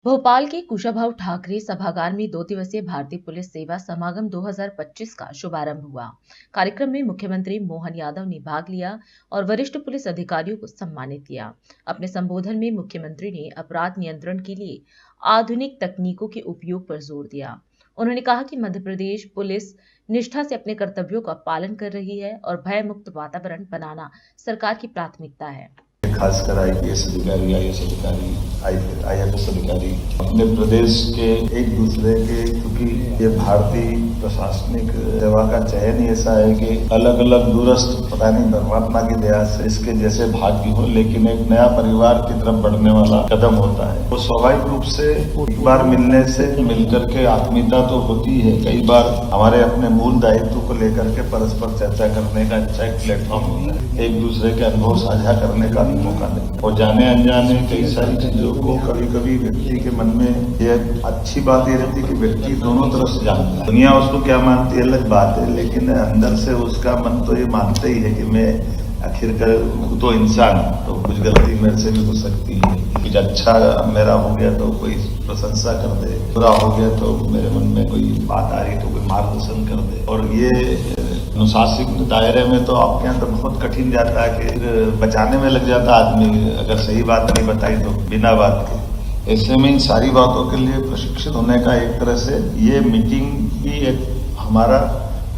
भोपाल के कुशाभाऊ ठाकरे सभागार में 2 दिवसीय भारतीय पुलिस सेवा समागम 2025 का शुभारंभ हुआ। कार्यक्रम में मुख्यमंत्री मोहन यादव ने भाग लिया और वरिष्ठ पुलिस अधिकारियों को सम्मानित किया। अपने संबोधन में मुख्यमंत्री ने अपराध नियंत्रण के लिए आधुनिक तकनीकों के उपयोग पर जोर दिया। उन्होंने कहा कि मध्य प्रदेश पुलिस निष्ठा से अपने कर्तव्यों का पालन कर रही है और भय मुक्त वातावरण बनाना सरकार की प्राथमिकता है। खासकर IPS अधिकारी, IAS अधिकारी, IFS अधिकारी अपने प्रदेश के एक दूसरे के, क्योंकि ये भारतीय प्रशासनिक सेवा का चयन ही ऐसा है कि अलग अलग दूरस्थ, पता नहीं परमात्मा की दया से इसके जैसे भाग्य हो, लेकिन एक नया परिवार की तरफ बढ़ने वाला कदम होता है। तो स्वाभाविक रूप से एक बार मिलने से मिलकर के आत्मीयता तो होती है। कई बार हमारे अपने मूल दायित्व को लेकर के परस्पर चर्चा करने का अच्छा एक प्लेटफॉर्म होता है, एक दूसरे के अनुभव साझा करने का मौका दें और जाने अनजाने कई सारी चीजों को कभी कभी व्यक्ति के मन में यह अच्छी बात ये रहती है कि व्यक्ति दोनों तरफ से जानता है। दुनिया उसको क्या मानती है अलग बात है, लेकिन अंदर से उसका मन तो ये मानता ही है कि मैं आखिरकार तो इंसान, तो कुछ गलती मेरे से भी हो सकती है। कुछ अच्छा मेरा हो गया तो कोई प्रशंसा कर दे, बुरा हो गया तो मेरे मन में कोई बात आ रही तो कोई मार्गदर्शन कर दे। और ये अनुशासित दायरे में तो आपके यहाँ तो बहुत कठिन जाता है कि बचाने में लग जाता आदमी, अगर सही बात नहीं बताई तो बिना बात के। ऐसे में इन सारी बातों के लिए प्रशिक्षित होने का एक तरह से ये मीटिंग भी एक हमारा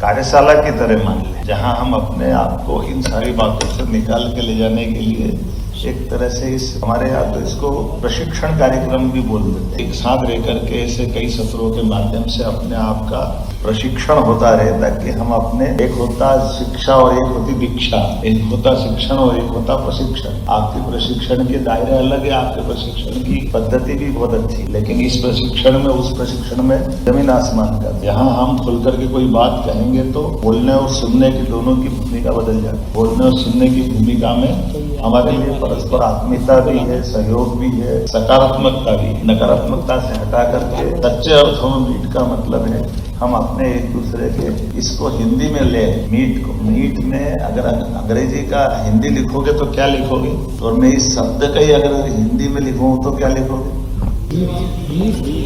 कार्यशाला की तरह मान लें, जहां हम अपने आप को इन सारी बातों से निकाल के ले जाने के लिए एक तरह से इस हमारे यहाँ तो इसको प्रशिक्षण कार्यक्रम भी बोल देते हैं। एक साथ रह करके ऐसे कई सत्रों के माध्यम से अपने आप का प्रशिक्षण होता रहे, ताकि हम अपने, एक होता शिक्षा और एक होती दीक्षा, एक होता शिक्षण और एक होता प्रशिक्षण। आपके प्रशिक्षण के दायरे अलग है, आपके प्रशिक्षण की पद्धति भी बहुत अच्छी, लेकिन इस प्रशिक्षण में उस प्रशिक्षण में जमीन आसमान का। यहाँ हम खुल करके कोई बात कहेंगे तो बोलने और सुनने की दोनों की भूमिका बदल जाती है। बोलने और सुनने की भूमिका में हमारे लिए परस्पर आत्मीयता भी है, सहयोग भी है, सकारात्मकता भी। नकारात्मकता से हटा करके सच्चे अर्थों में मीट का मतलब है हम अपने एक दूसरे के, इसको हिंदी में ले मीट को। मीट में अगर अंग्रेजी का हिंदी लिखोगे तो क्या लिखोगे, और मैं इस शब्द का ही अगर हिंदी में लिखूं तो क्या लिखोगे,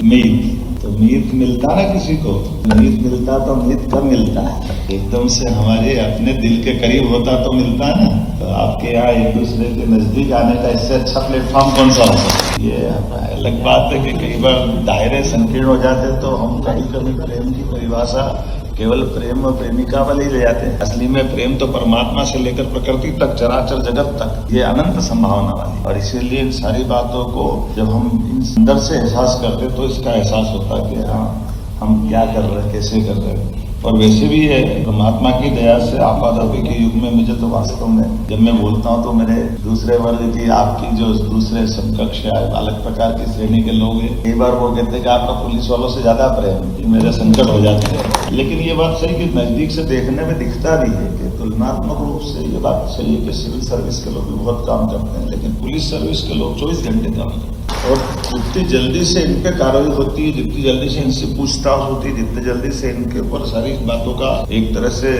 मीट। तो मीट मिलता ना किसी को, मीट मिलता तो मीट कब मिलता है, एकदम से हमारे अपने दिल के करीब होता तो मिलता है ना। तो आपके यहाँ एक दूसरे के नजदीक आने का इससे अच्छा प्लेटफॉर्म कौन सा हो सकता है। ये अलग बात है कि कई बार दायरे संकीर्ण हो जाते तो हम कभी कभी प्रेम की परिभाषा केवल प्रेम और प्रेमिका वाले ही ले जाते हैं। असली में प्रेम तो परमात्मा से लेकर प्रकृति तक, चराचर जगत तक, ये अनंत संभावना वाली। और इसीलिए इन सारी बातों को जब हम अंदर से एहसास करते तो इसका एहसास होता कि हाँ हम क्या कर रहे हैं, कैसे कर रहे हैं। और वैसे भी है परमात्मा की दया से आपाधापी के युग में मुझे तो वास्तव में जब मैं बोलता हूँ तो मेरे दूसरे वर्ग की, आपकी जो दूसरे समकक्ष या अलग प्रकार की श्रेणी के लोग हैं, कई बार वो कहते हैं कि आपका पुलिस वालों से ज्यादा प्रेम, मेरे संकट हो जाते हैं। लेकिन ये बात सही कि नजदीक से देखने में दिखता भी है कि तुलनात्मक रूप से ये बात सही है कि सिविल सर्विस के लोग भी बहुत काम करते हैं, लेकिन पुलिस सर्विस के लोग 24 घंटे काम करते हैं। और जितनी जल्दी से इन पे कार्रवाई होती है, जितनी जल्दी से इनसे पूछताछ होती है, जितनी जल्दी से इनके ऊपर सारी बातों का एक तरह से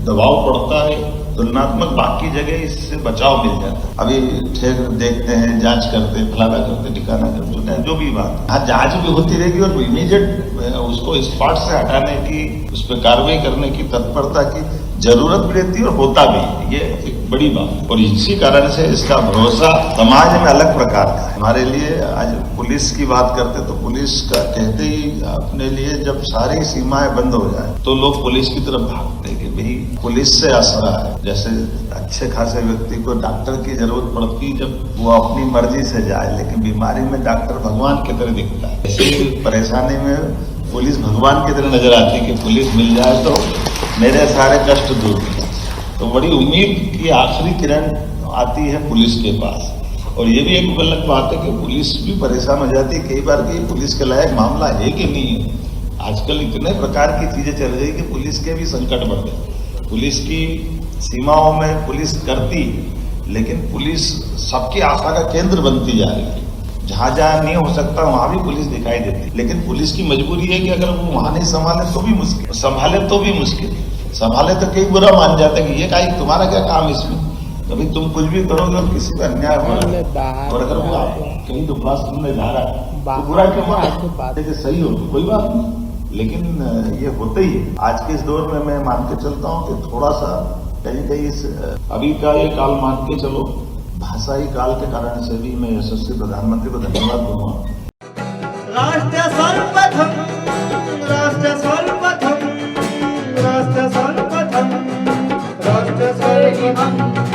दबाव पड़ता है, तुलनात्मक बाकी जगह इससे बचाव मिल जाता है। अभी ठेक देखते हैं, जांच करते, फलाना करते, ठिकाना करते, जो भी बात, हाँ जांच भी होती रहेगी और इमीडिएट उसको स्पॉट से हटाने की, उस पर कार्रवाई करने की तत्परता की जरूरत भी रहती है और होता भी, ये एक बड़ी बात। और इसी कारण से इसका भरोसा समाज में अलग प्रकार का है। हमारे लिए आज पुलिस की बात करते तो पुलिस का कहते ही अपने लिए जब सारी सीमाएं बंद हो जाए तो लोग पुलिस की तरफ भागते हैं कि भाई पुलिस से आसरा है। जैसे अच्छे खासे व्यक्ति को डॉक्टर की जरूरत पड़ती जब वो अपनी मर्जी से जाए, लेकिन बीमारी में डॉक्टर भगवान की तरह दिखता है। ऐसी परेशानी में पुलिस भगवान की तरह नजर आती है कि पुलिस मिल जाए तो मेरे सारे कष्ट दूर हो। तो बड़ी उम्मीद की आखिरी किरण आती है पुलिस के पास। और ये भी एक अलग बात है कि पुलिस भी परेशान हो जाती है कई बार कि पुलिस के लायक मामला है कि नहीं है। आजकल इतने प्रकार की चीजें चल रही कि पुलिस के भी संकट बढ़ गए। पुलिस की सीमाओं में पुलिस करती, लेकिन पुलिस सबकी आशा का केंद्र बनती जा रही है। जहां जहां नहीं हो सकता वहां भी पुलिस दिखाई देती, लेकिन पुलिस की मजबूरी है कि अगर वो वहां नहीं संभाले तो भी मुश्किल, संभाले तो भी मुश्किल। संभाले तो कई बुरा मान जाते हैं कि ये काहे तुम्हारा क्या काम इसमें, कभी तुम कुछ भी करोगे और किसी का अन्याय हो, और अगर वो आप कहीं तो पास तुमने जा रहा है तो बुरा क्यों माना? देखिए सही हो तो कोई बात नहीं, लेकिन ये होते ही आज के इस दौर में मैं मान के चलता हूं कि थोड़ा सा कहीं कहीं इस अभी का ये काल मान के चलो, भाषाई काल के कारण से भी मैं यशस्वी प्रधानमंत्री को धन्यवाद दूंगा। राष्ट्र सर्वप्रथम